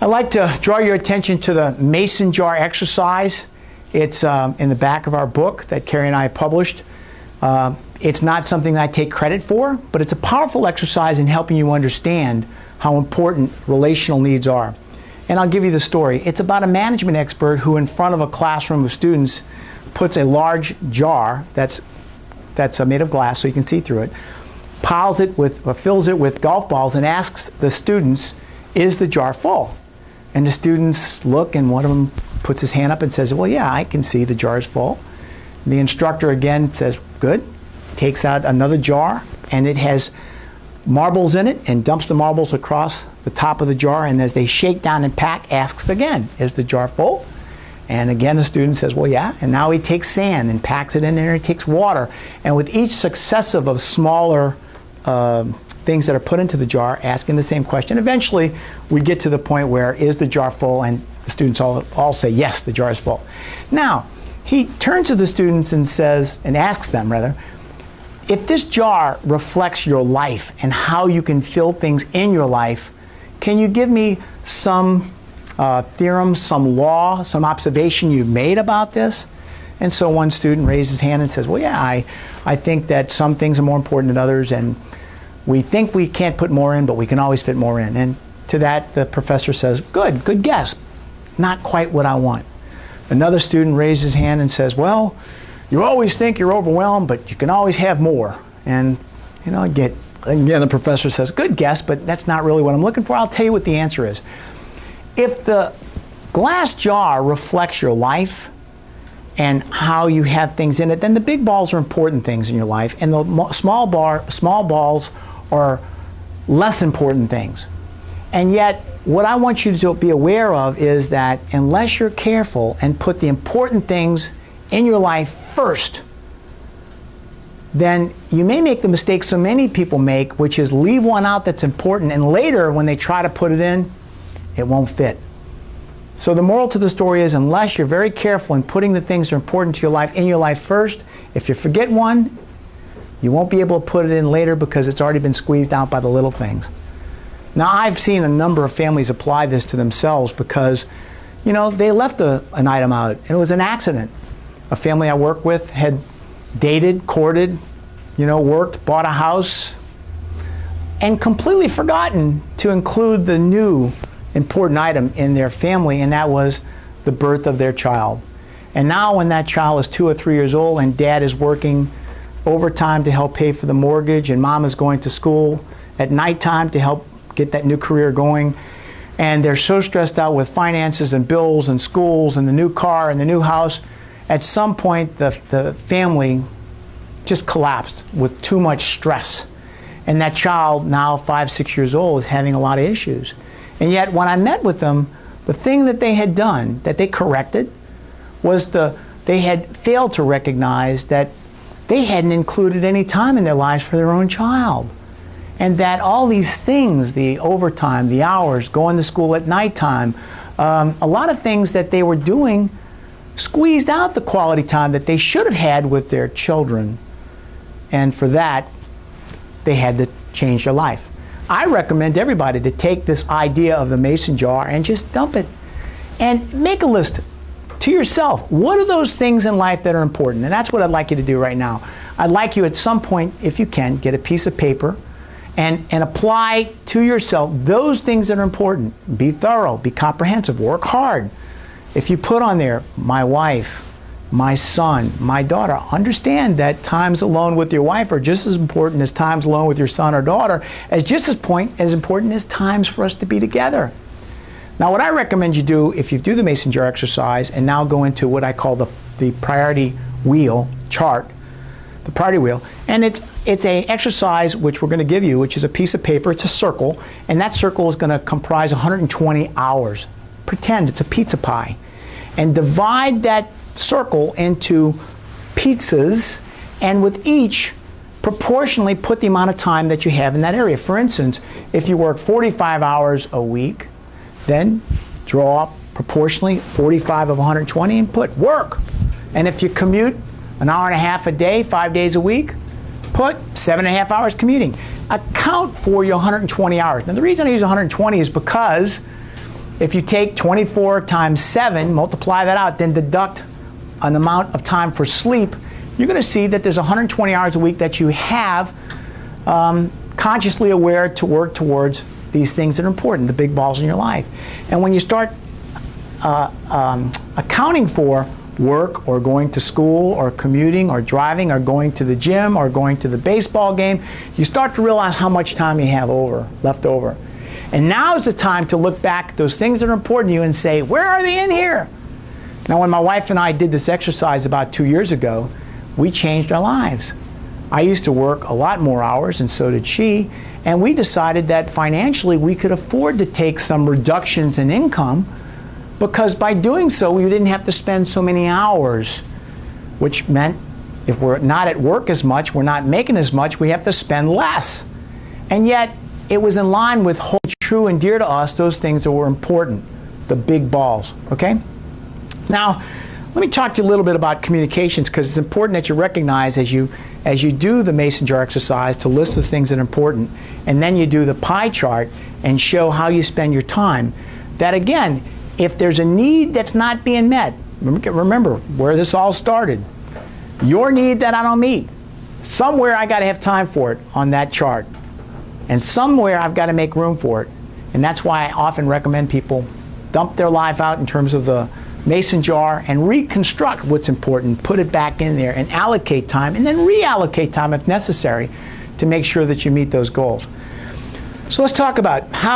I'd like to draw your attention to the mason jar exercise. It's in the back of our book that Carrie and I published. It's not something that I take credit for, but it's a powerful exercise in helping you understand how important relational needs are. And I'll give you the story. It's about a management expert who, in front of a classroom of students, puts a large jar that's made of glass so you can see through it, fills it with golf balls, and asks the students, is the jar full? And the students look, and one of them puts his hand up and says, well, yeah, I can see the jar is full. And the instructor again says, good, takes out another jar, and it has marbles in it, and dumps the marbles across the top of the jar, and as they shake down and pack, asks again, is the jar full? And again the student says, well, yeah. And now he takes sand and packs it in there, he takes water, and with each successive of smaller things that are put into the jar, asking the same question, eventually we get to the point where, is the jar full? And the students all say, yes, the jar is full. Now, he turns to the students and says, and asks them rather, if this jar reflects your life and how you can fill things in your life, can you give me some theorem, some law, some observation you've made about this? And so one student raised his hand and says, well, yeah, I think that some things are more important than others, and we think we can't put more in, but we can always fit more in. And to that, the professor says, good guess. Not quite what I want. Another student raised his hand and says, well, you always think you're overwhelmed, but you can always have more. And, you know, again, the professor says, good guess, but that's not really what I'm looking for. I'll tell you what the answer is. If the glass jar reflects your life and how you have things in it, then the big balls are important things in your life, and the small balls are less important things. And yet, what I want you to be aware of is that unless you're careful and put the important things in your life first, then you may make the mistake so many people make, which is leave one out that's important, and later when they try to put it in, it won't fit. So the moral to the story is, unless you're very careful in putting the things that are important to your life in your life first, if you forget one, you won't be able to put it in later because it's already been squeezed out by the little things. Now, I've seen a number of families apply this to themselves because, you know, they left an item out, and it was an accident. A family I work with had dated, courted, you know, worked, bought a house, and completely forgotten to include the new important item in their family, and that was the birth of their child. And now when that child is 2 or 3 years old and dad is working overtime to help pay for the mortgage, and mom is going to school at nighttime to help get that new career going, and they're so stressed out with finances and bills and schools and the new car and the new house, at some point the family just collapsed with too much stress. And that child, now 5, 6 years old, is having a lot of issues. And yet when I met with them, the thing that they had done, that they corrected, was they had failed to recognize that they hadn't included any time in their lives for their own child. And that all these things, the overtime, the hours, going to school at nighttime, a lot of things that they were doing squeezed out the quality time that they should have had with their children. And for that, they had to change their life. I recommend everybody to take this idea of the mason jar and just dump it. And make a list to yourself. What are those things in life that are important? And that's what I'd like you to do right now. I'd like you at some point, if you can, get a piece of paper and apply to yourself those things that are important. Be thorough, be comprehensive, work hard. If you put on there, my wife, my son, my daughter, understand that times alone with your wife are just as important as times alone with your son or daughter, as just as important as times for us to be together. Now, what I recommend you do, if you do the mason jar exercise and now go into what I call the priority wheel chart, the priority wheel, and it's an exercise which we're going to give you, which is a piece of paper. It's a circle, and that circle is going to comprise 120 hours. Pretend it's a pizza pie, and divide that circle into pizzas, and with each proportionally put the amount of time that you have in that area. For instance, if you work 45 hours a week, then draw up proportionally 45 of 120 and put work. And if you commute an hour and a half a day, 5 days a week, put 7.5 hours commuting. Account for your 120 hours. Now, the reason I use 120 is because If you take 24 times 7, multiply that out, then deduct an amount of time for sleep, you're going to see that there's 120 hours a week that you have consciously aware to work towards these things that are important, the big balls in your life. And when you start accounting for work or going to school or commuting or driving or going to the gym or going to the baseball game, you start to realize how much time you have left over. And now is the time to look back at those things that are important to you and say, where are they in here? Now, when my wife and I did this exercise about 2 years ago, we changed our lives. I used to work a lot more hours, and so did she, and we decided that financially we could afford to take some reductions in income, because by doing so we didn't have to spend so many hours, which meant if we're not at work as much, we're not making as much, we have to spend less. And yet it was in line with holding true and dear to us those things that were important, the big balls. Okay? Now, let me talk to you a little bit about communications, because it's important that you recognize as you do the mason jar exercise to list the things that are important, and then you do the pie chart and show how you spend your time, that again, if there's a need that's not being met, remember where this all started, your need that I don't meet, somewhere I got to have time for it on that chart, and somewhere I've got to make room for it. And that's why I often recommend people dump their life out in terms of the mason jar and reconstruct what's important, put it back in there, and allocate time, and then reallocate time if necessary to make sure that you meet those goals. So let's talk about how